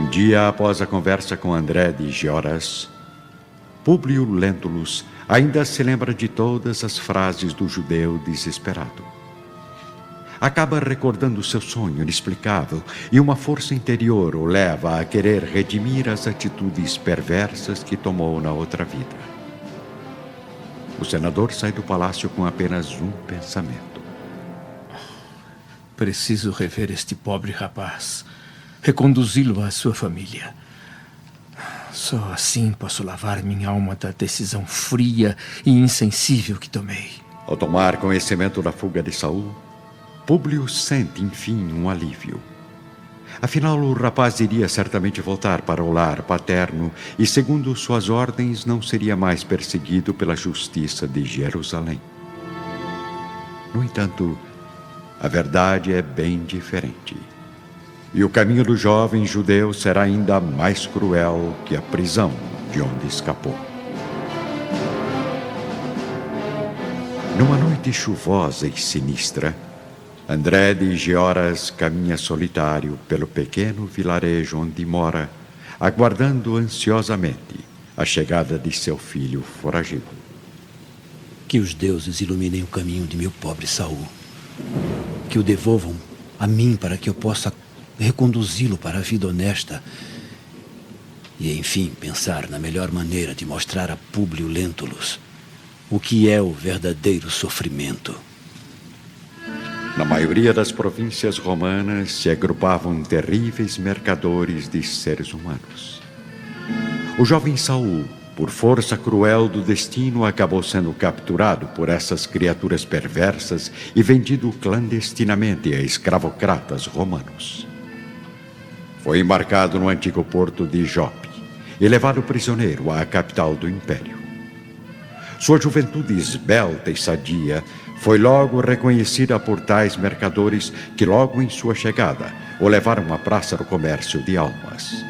Um dia após a conversa com André de Gioras, Públio Lentulus ainda se lembra de todas as frases do judeu desesperado. Acaba recordando seu sonho inexplicável e uma força interior o leva a querer redimir as atitudes perversas que tomou na outra vida. O senador sai do palácio com apenas um pensamento. Preciso rever este pobre rapaz, reconduzi-lo à sua família. Só assim posso lavar minha alma da decisão fria e insensível que tomei. Ao tomar conhecimento da fuga de Saul, Públio sente, enfim, um alívio. Afinal, o rapaz iria certamente voltar para o lar paterno e, segundo suas ordens, não seria mais perseguido pela justiça de Jerusalém. No entanto, a verdade é bem diferente. E o caminho do jovem judeu será ainda mais cruel que a prisão de onde escapou. Numa noite chuvosa e sinistra, André de Gioras caminha solitário pelo pequeno vilarejo onde mora, aguardando ansiosamente a chegada de seu filho foragido. Que os deuses iluminem o caminho de meu pobre Saul. Que o devolvam a mim para que eu possa reconduzi-lo para a vida honesta e, enfim, pensar na melhor maneira de mostrar a Públio Lentulus o que é o verdadeiro sofrimento. Na maioria das províncias romanas se agrupavam terríveis mercadores de seres humanos. O jovem Saul, por força cruel do destino, acabou sendo capturado por essas criaturas perversas e vendido clandestinamente a escravocratas romanos. Foi embarcado no antigo porto de Jope e levado prisioneiro à capital do império. Sua juventude esbelta e sadia foi logo reconhecida por tais mercadores que, logo em sua chegada, o levaram à praça do comércio de almas.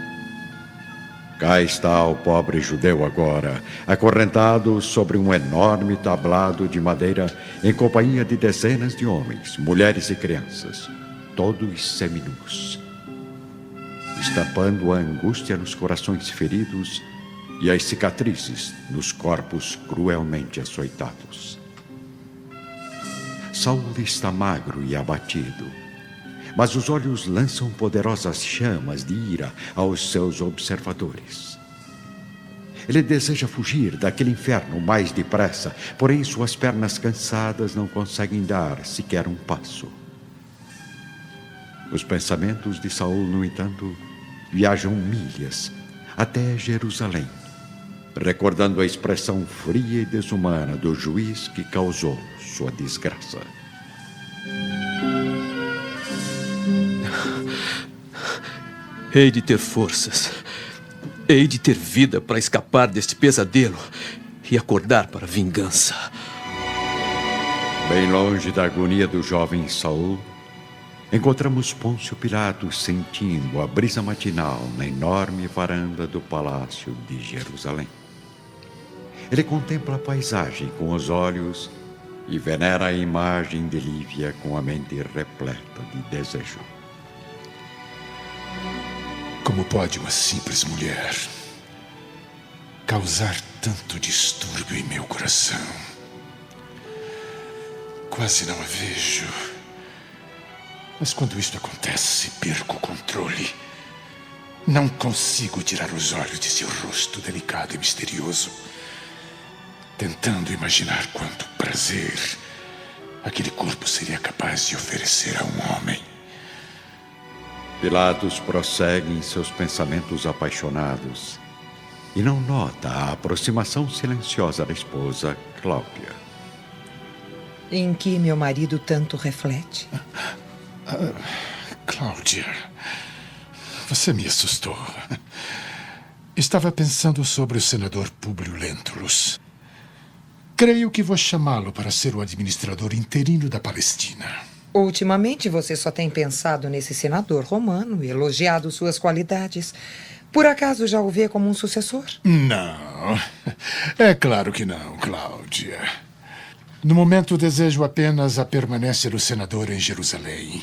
Cá está o pobre judeu agora, acorrentado sobre um enorme tablado de madeira em companhia de dezenas de homens, mulheres e crianças, todos seminus, estampando a angústia nos corações feridos e as cicatrizes nos corpos cruelmente açoitados. Saul está magro e abatido, mas os olhos lançam poderosas chamas de ira aos seus observadores. Ele deseja fugir daquele inferno mais depressa, porém suas pernas cansadas não conseguem dar sequer um passo. Os pensamentos de Saul, no entanto, viajam milhas até Jerusalém, recordando a expressão fria e desumana do juiz que causou sua desgraça. Hei de ter forças, hei de ter vida para escapar deste pesadelo e acordar para a vingança. Bem longe da agonia do jovem Saul, encontramos Pôncio Pilatos sentindo a brisa matinal na enorme varanda do palácio de Jerusalém. Ele contempla a paisagem com os olhos e venera a imagem de Lívia com a mente repleta de desejo. Como pode uma simples mulher causar tanto distúrbio em meu coração? Quase não a vejo. Mas quando isto acontece, perco o controle. Não consigo tirar os olhos de seu rosto delicado e misterioso, tentando imaginar quanto prazer aquele corpo seria capaz de oferecer a um homem. Pilatos prossegue em seus pensamentos apaixonados e não nota a aproximação silenciosa da esposa, Cláudia. Em que meu marido tanto reflete? Cláudia, você me assustou. Estava pensando sobre o senador Públio Lentulus. Creio que vou chamá-lo para ser o administrador interino da Palestina. Ultimamente você só tem pensado nesse senador romano e elogiado suas qualidades. Por acaso já o vê como um sucessor? Não, é claro que não, Cláudia. No momento desejo apenas a permanência do senador em Jerusalém,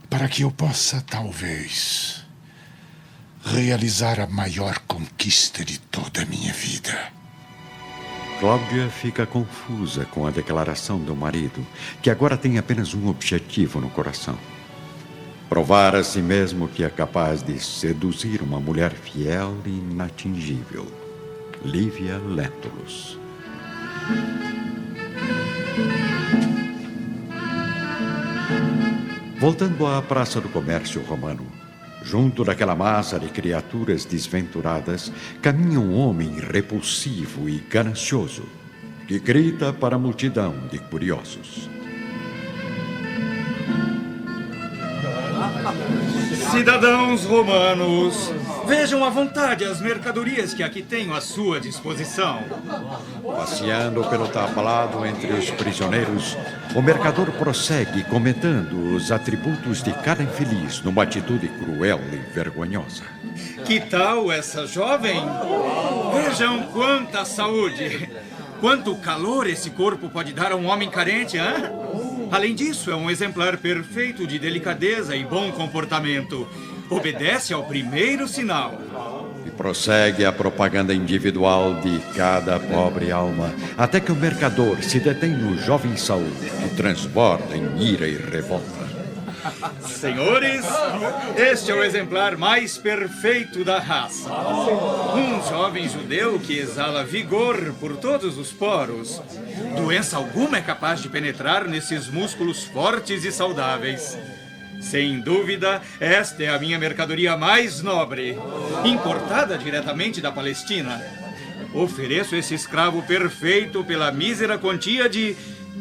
para que eu possa, talvez, realizar a maior conquista de toda a minha vida. Cláudia fica confusa com a declaração do marido, que agora tem apenas um objetivo no coração: provar a si mesmo que é capaz de seduzir uma mulher fiel e inatingível, Lívia Lentulus. Voltando à Praça do Comércio Romano, junto daquela massa de criaturas desventuradas, caminha um homem repulsivo e ganancioso, que grita para a multidão de curiosos. Cidadãos romanos, vejam à vontade as mercadorias que aqui tenho à sua disposição. Passeando pelo tablado entre os prisioneiros, o mercador prossegue comentando os atributos de cada infeliz numa atitude cruel e vergonhosa. Que tal essa jovem? Vejam quanta saúde! Quanto calor esse corpo pode dar a um homem carente, hã? Além disso, é um exemplar perfeito de delicadeza e bom comportamento. Obedece ao primeiro sinal. E prossegue a propaganda individual de cada pobre alma, até que o mercador se detém no jovem Saul, que transborda em ira e revolta. Senhores, este é o exemplar mais perfeito da raça. Um jovem judeu que exala vigor por todos os poros. Doença alguma é capaz de penetrar nesses músculos fortes e saudáveis. Sem dúvida, esta é a minha mercadoria mais nobre, importada diretamente da Palestina. Ofereço esse escravo perfeito pela mísera quantia de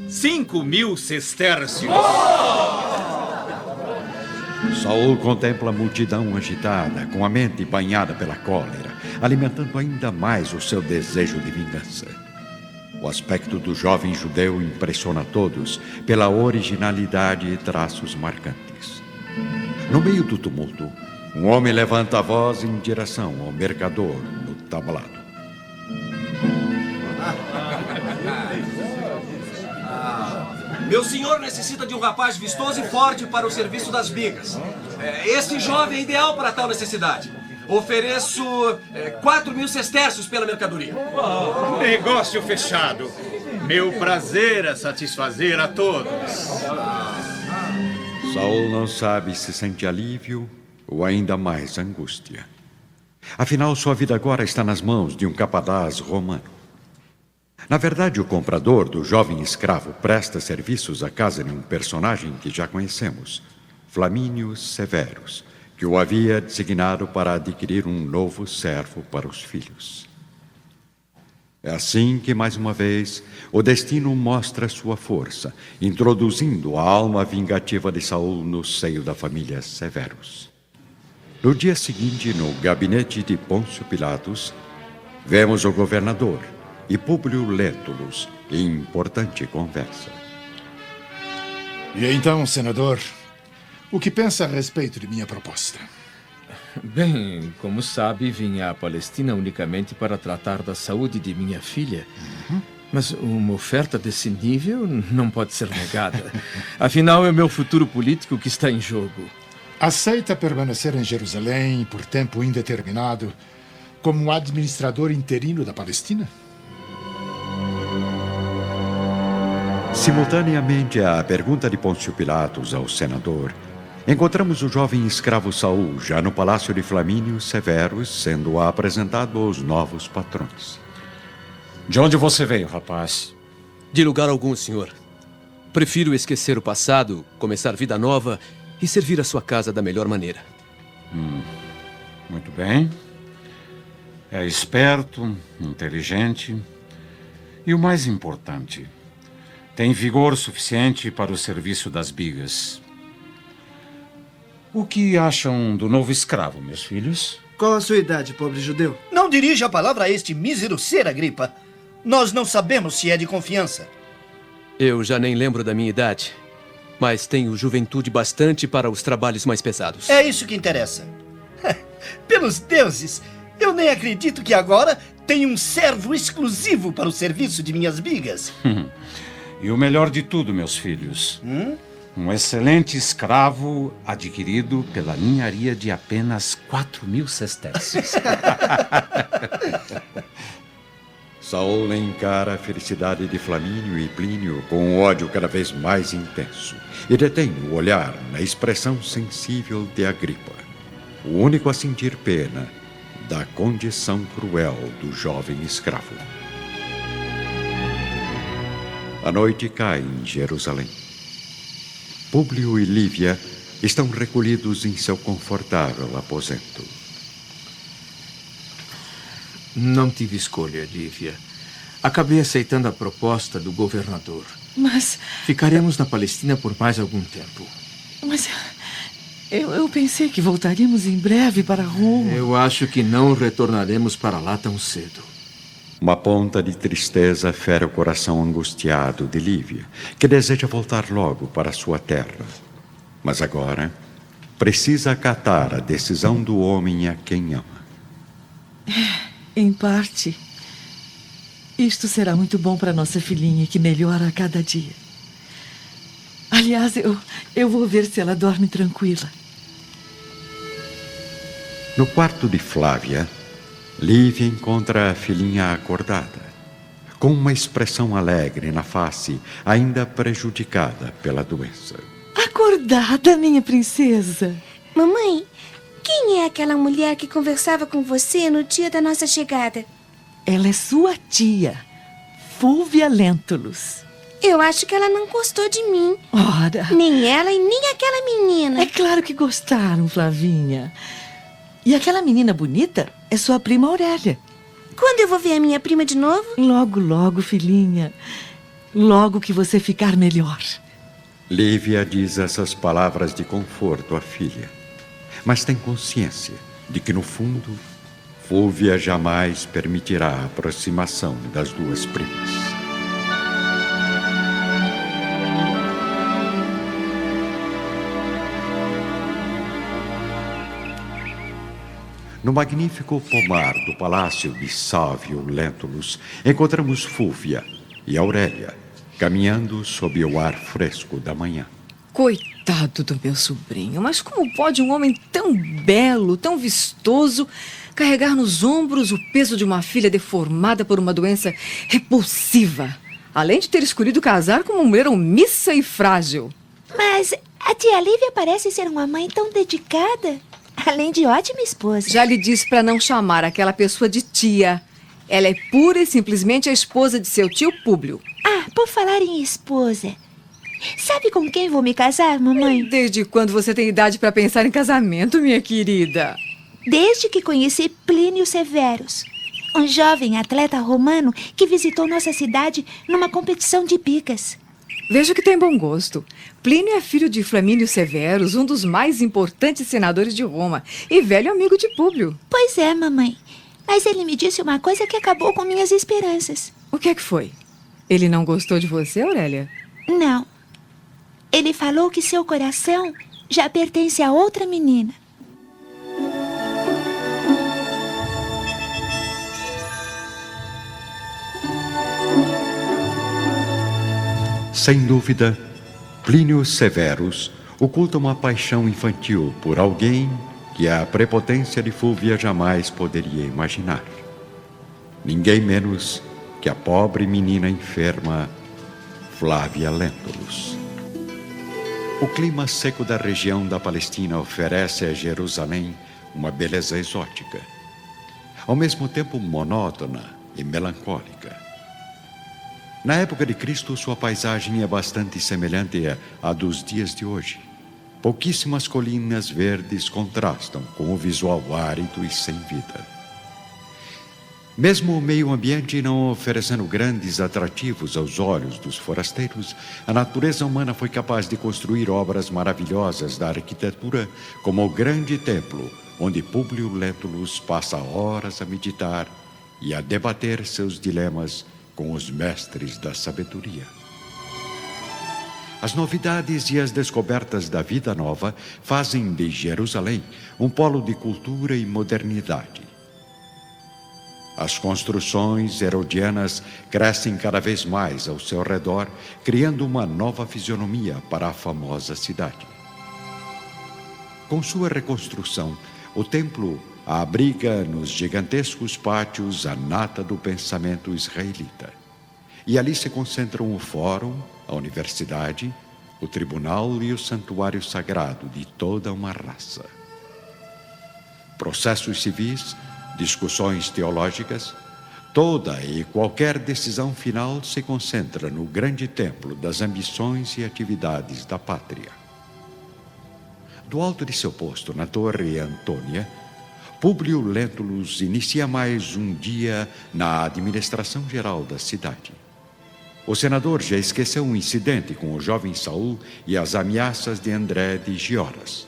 5.000 sestércios. Saul contempla a multidão agitada, com a mente banhada pela cólera, alimentando ainda mais o seu desejo de vingança. O aspecto do jovem judeu impressiona todos pela originalidade e traços marcantes. No meio do tumulto, um homem levanta a voz em direção ao mercador no tablado. Meu senhor necessita de um rapaz vistoso e forte para o serviço das vigas. Este jovem é ideal para tal necessidade. Ofereço 4.000 sestércios pela mercadoria. Negócio fechado. Meu prazer é satisfazer a todos. Saul não sabe se sente alívio ou ainda mais angústia. Afinal, sua vida agora está nas mãos de um capataz romano. Na verdade, o comprador do jovem escravo presta serviços à casa de um personagem que já conhecemos, Flamínio Severus, que o havia designado para adquirir um novo servo para os filhos. É assim que, mais uma vez, o destino mostra sua força, introduzindo a alma vingativa de Saul no seio da família Severus. No dia seguinte, no gabinete de Pôncio Pilatos, vemos o governador e Públio Lentulus em importante conversa. E então, senador, o que pensa a respeito de minha proposta? Bem, como sabe, vim à Palestina unicamente para tratar da saúde de minha filha. Mas uma oferta desse nível não pode ser negada. Afinal, é meu futuro político que está em jogo. Aceita permanecer em Jerusalém por tempo indeterminado como administrador interino da Palestina? Simultaneamente à pergunta de Pôncio Pilatos ao senador, encontramos o jovem escravo Saul já no palácio de Flamínio Severus, sendo apresentado aos novos patrões. De onde você veio, rapaz? De lugar algum, senhor. Prefiro esquecer o passado, começar vida nova e servir a sua casa da melhor maneira. Muito bem. É esperto, inteligente e o mais importante, tem vigor suficiente para o serviço das bigas. O que acham do novo escravo, meus filhos? Qual a sua idade, pobre judeu? Não dirija a palavra a este mísero ser, Agripa. Nós não sabemos se é de confiança. Eu já nem lembro da minha idade, mas tenho juventude bastante para os trabalhos mais pesados. É isso que interessa. Pelos deuses, eu nem acredito que agora tenho um servo exclusivo para o serviço de minhas bigas. E o melhor de tudo, meus filhos, Um excelente escravo adquirido pela ninharia de apenas 4.000 sestércios. Saul encara a felicidade de Flamínio e Plínio com um ódio cada vez mais intenso e detém o olhar na expressão sensível de Agripa, o único a sentir pena da condição cruel do jovem escravo. A noite cai em Jerusalém. Públio e Lívia estão recolhidos em seu confortável aposento. Não tive escolha, Lívia. Acabei aceitando a proposta do governador. Mas Ficaremos na Palestina por mais algum tempo. eu pensei que voltaríamos em breve para Roma. Eu acho que não retornaremos para lá tão cedo. Uma ponta de tristeza fere o coração angustiado de Lívia, que deseja voltar logo para sua terra. Mas agora precisa acatar a decisão do homem a quem ama. Em parte, isto será muito bom para nossa filhinha, que melhora a cada dia. Aliás, eu vou ver se ela dorme tranquila. No quarto de Flávia, Lívia encontra a filhinha acordada, com uma expressão alegre na face, ainda prejudicada pela doença. Acordada, minha princesa? Mamãe, quem é aquela mulher que conversava com você no dia da nossa chegada? Ela é sua tia, Fúvia Lentulus. Eu acho que ela não gostou de mim. Ora, Nem ela e nem aquela menina. é claro que gostaram, Flavinha. E aquela menina bonita é sua prima Aurélia. Quando eu vou ver a minha prima de novo? Logo, logo, filhinha. Logo que você ficar melhor. Lívia diz essas palavras de conforto à filha, mas tem consciência de que, no fundo, Fúvia jamais permitirá a aproximação das duas primas. No magnífico pomar do palácio de Sávio Lentulus, encontramos Fúvia e Aurélia caminhando sob o ar fresco da manhã. Coitado do meu sobrinho, mas como pode um homem tão belo, tão vistoso, carregar nos ombros o peso de uma filha deformada por uma doença repulsiva, além de ter escolhido casar com uma mulher omissa e frágil? Mas a tia Lívia parece ser uma mãe tão dedicada, além de ótima esposa. Já lhe disse para não chamar aquela pessoa de tia. Ela é pura e simplesmente a esposa de seu tio Públio. Ah, por falar em esposa, sabe com quem vou me casar, mamãe? Desde quando você tem idade para pensar em casamento, minha querida? Desde que conheci Plínio Severus, um jovem atleta romano que visitou nossa cidade numa competição de bigas. Vejo que tem bom gosto. Plínio é filho de Flamínio Severus, um dos mais importantes senadores de Roma, e velho amigo de Públio. Pois é, mamãe. Mas ele me disse uma coisa que acabou com minhas esperanças. O que é que foi? Ele não gostou de você, Aurélia? Não. Ele falou que seu coração já pertence a outra menina. Sem dúvida, Plínio Severus oculta uma paixão infantil por alguém que a prepotência de Fúvia jamais poderia imaginar. Ninguém menos que a pobre menina enferma, Flávia Lentulus. O clima seco da região da Palestina oferece a Jerusalém uma beleza exótica, ao mesmo tempo monótona e melancólica. Na época de Cristo, sua paisagem é bastante semelhante à dos dias de hoje. Pouquíssimas colinas verdes contrastam com o visual árido e sem vida. Mesmo o meio ambiente não oferecendo grandes atrativos aos olhos dos forasteiros, a natureza humana foi capaz de construir obras maravilhosas da arquitetura, como o grande templo, onde Públio Lentulus passa horas a meditar e a debater seus dilemas com os mestres da sabedoria. As novidades e as descobertas da vida nova fazem de Jerusalém um polo de cultura e modernidade. As construções herodianas crescem cada vez mais ao seu redor, criando uma nova fisionomia para a famosa cidade. Com sua reconstrução, o templo abriga nos gigantescos pátios a nata do pensamento israelita. E ali se concentram o fórum, a universidade, o tribunal e o santuário sagrado de toda uma raça. Processos civis, discussões teológicas, toda e qualquer decisão final se concentra no grande templo das ambições e atividades da pátria. Do alto de seu posto na Torre Antônia, Públio Lentulus inicia mais um dia na administração geral da cidade. O senador já esqueceu um incidente com o jovem Saul e as ameaças de André de Gioras,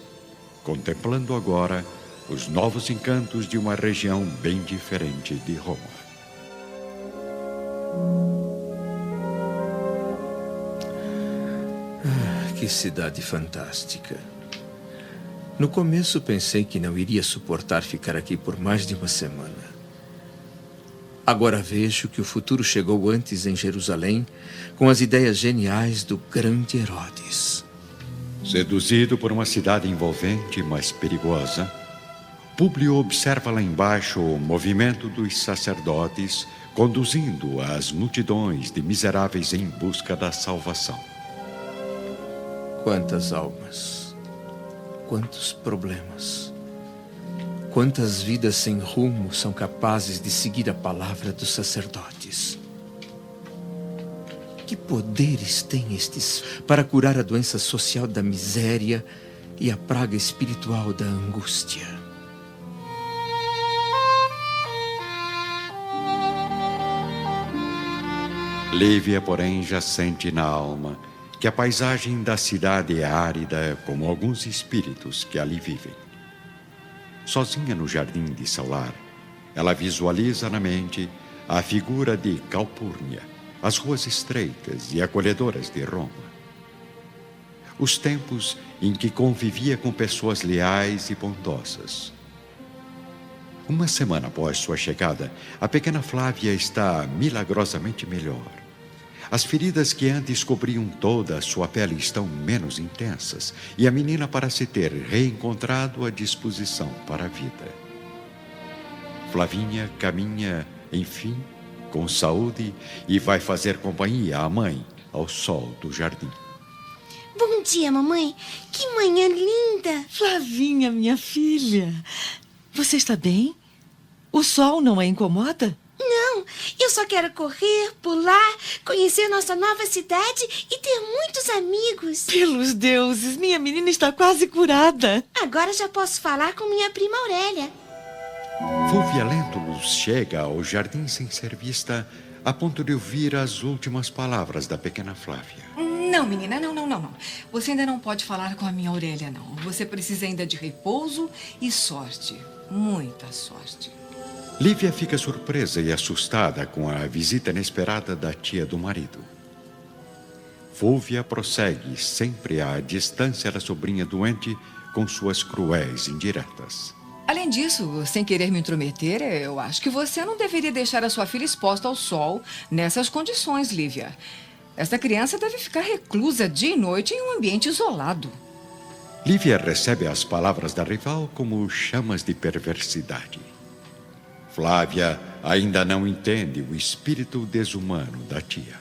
contemplando agora os novos encantos de uma região bem diferente de Roma. Que cidade fantástica. No começo pensei que não iria suportar ficar aqui por mais de uma semana. Agora vejo que o futuro chegou antes em Jerusalém com as ideias geniais do grande Herodes. Seduzido por uma cidade envolvente, mas perigosa, Públio observa lá embaixo o movimento dos sacerdotes conduzindo as multidões de miseráveis em busca da salvação. Quantas almas, quantos problemas, quantas vidas sem rumo são capazes de seguir a palavra dos sacerdotes. Que poderes têm estes para curar a doença social da miséria e a praga espiritual da angústia? Lívia, porém, já sente na alma que a paisagem da cidade é árida como alguns espíritos que ali vivem. Sozinha no jardim de seu lar, ela visualiza na mente a figura de Calpurnia, as ruas estreitas e acolhedoras de Roma. Os tempos em que convivia com pessoas leais e bondosas. Uma semana após sua chegada, a pequena Flávia está milagrosamente melhor. As feridas que antes cobriam toda a sua pele estão menos intensas e a menina parece ter reencontrado a disposição para a vida. Flavinha caminha, enfim, com saúde e vai fazer companhia à mãe ao sol do jardim. Bom dia, mamãe. Que manhã linda. Flavinha, minha filha. Você está bem? O sol não a incomoda? Não, eu só quero correr, pular, conhecer nossa nova cidade e ter muitos amigos. Pelos deuses, minha menina está quase curada. Agora já posso falar com minha prima Aurélia. Fulvia Lentulus chega ao jardim sem ser vista, a ponto de ouvir as últimas palavras da pequena Flávia. Não, menina, não. Você ainda não pode falar com a minha Aurélia, não. Você precisa ainda de repouso e sorte. Muita sorte. Lívia fica surpresa e assustada com a visita inesperada da tia do marido. Fúvia prossegue, sempre à distância da sobrinha doente, com suas cruéis indiretas. Além disso, sem querer me intrometer, eu acho que você não deveria deixar a sua filha exposta ao sol nessas condições, Lívia. Esta criança deve ficar reclusa dia e noite em um ambiente isolado. Lívia recebe as palavras da rival como chamas de perversidade. Flávia ainda não entende o espírito desumano da tia.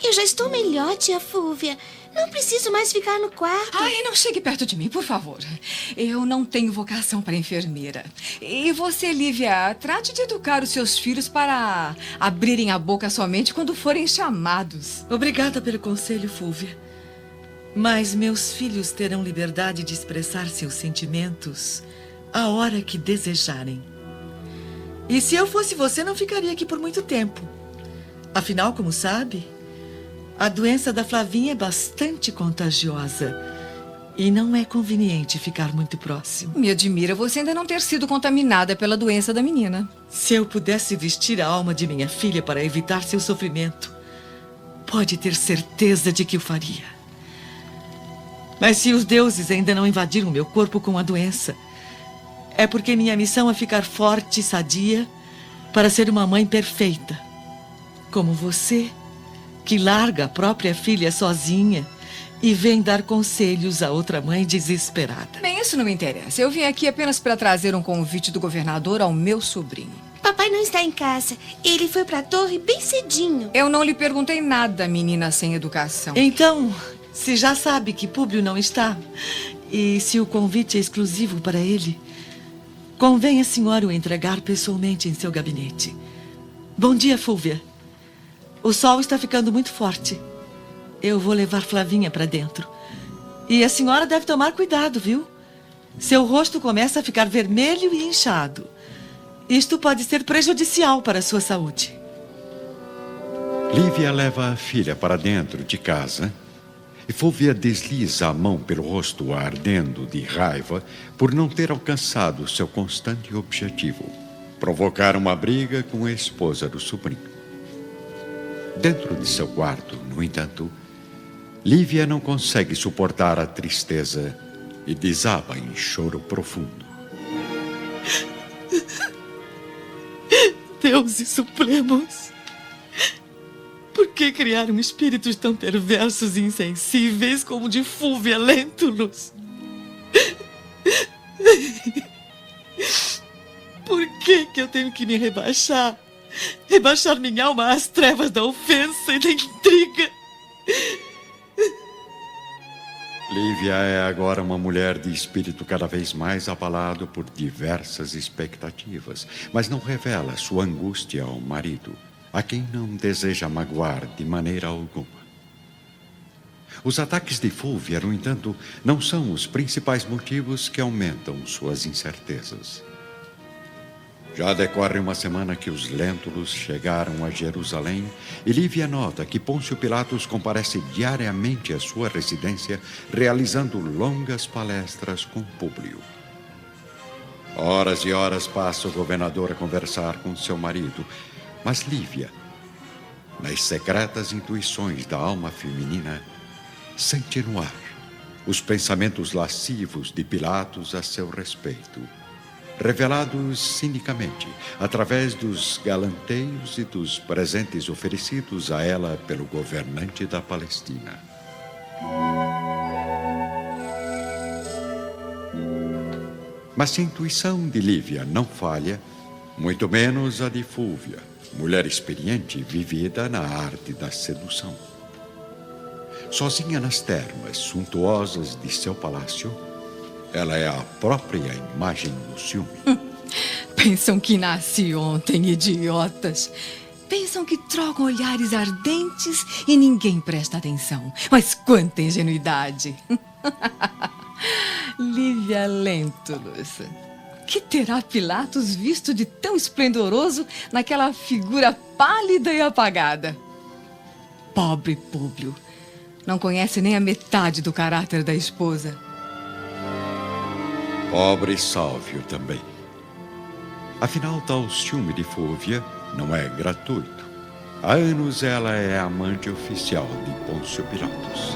Eu já estou melhor, tia Fúvia. Não preciso mais ficar no quarto. Ai, não chegue perto de mim, por favor. Eu não tenho vocação para enfermeira. E você, Lívia, trate de educar os seus filhos para abrirem a boca somente quando forem chamados. Obrigada pelo conselho, Fúvia. Mas meus filhos terão liberdade de expressar seus sentimentos a hora que desejarem. E se eu fosse você, não ficaria aqui por muito tempo. Afinal, como sabe, a doença da Flavinha é bastante contagiosa e não é conveniente ficar muito próximo. Me admira você ainda não ter sido contaminada pela doença da menina. Se eu pudesse vestir a alma de minha filha para evitar seu sofrimento, pode ter certeza de que o faria. Mas se os deuses ainda não invadiram meu corpo com a doença, é porque minha missão é ficar forte e sadia para ser uma mãe perfeita. Como você, que larga a própria filha sozinha e vem dar conselhos a outra mãe desesperada. Bem, isso não me interessa. Eu vim aqui apenas para trazer um convite do governador ao meu sobrinho. Papai não está em casa. Ele foi para a torre bem cedinho. Eu não lhe perguntei nada, menina sem educação. Então, se já sabe que Públio não está, e se o convite é exclusivo para ele, convém a senhora o entregar pessoalmente em seu gabinete. Bom dia, Fúlvia. O sol está ficando muito forte. Eu vou levar Flavinha para dentro. E a senhora deve tomar cuidado, viu? Seu rosto começa a ficar vermelho e inchado. Isto pode ser prejudicial para a sua saúde. Lívia leva a filha para dentro de casa e Fúlvia desliza a mão pelo rosto ardendo de raiva por não ter alcançado seu constante objetivo, provocar uma briga com a esposa do sobrinho. Dentro de seu quarto, no entanto, Lívia não consegue suportar a tristeza e desaba em choro profundo. Deuses supremos, por que criaram espíritos tão perversos e insensíveis como o de Fúlvia Lentulus? Por que eu tenho que me rebaixar? Rebaixar minha alma às trevas da ofensa e da intriga? Lívia é agora uma mulher de espírito cada vez mais abalado por diversas expectativas, mas não revela sua angústia ao marido, a quem não deseja magoar de maneira alguma. Os ataques de Fúlvia, no entanto, não são os principais motivos que aumentam suas incertezas. Já decorre uma semana que os Lentulus chegaram a Jerusalém e Lívia nota que Pôncio Pilatos comparece diariamente à sua residência, realizando longas palestras com Públio. Horas e horas passa o governador a conversar com seu marido, mas Lívia, nas secretas intuições da alma feminina, sente no ar os pensamentos lascivos de Pilatos a seu respeito, revelados cinicamente através dos galanteios e dos presentes oferecidos a ela pelo governante da Palestina. Mas se a intuição de Lívia não falha, muito menos a de Fúlvia, mulher experiente vivida na arte da sedução. Sozinha nas termas suntuosas de seu palácio, ela é a própria imagem do ciúme. Pensam que nasci ontem, idiotas. Pensam que trocam olhares ardentes e ninguém presta atenção. Mas quanta ingenuidade! Lívia Lentulus. Que terá Pilatos visto de tão esplendoroso naquela figura pálida e apagada? Pobre Públio. Não conhece nem a metade do caráter da esposa. Pobre Sálvio também. Afinal, tal ciúme de Fúlvia não é gratuito. Há anos ela é amante oficial de Pôncio Pilatos.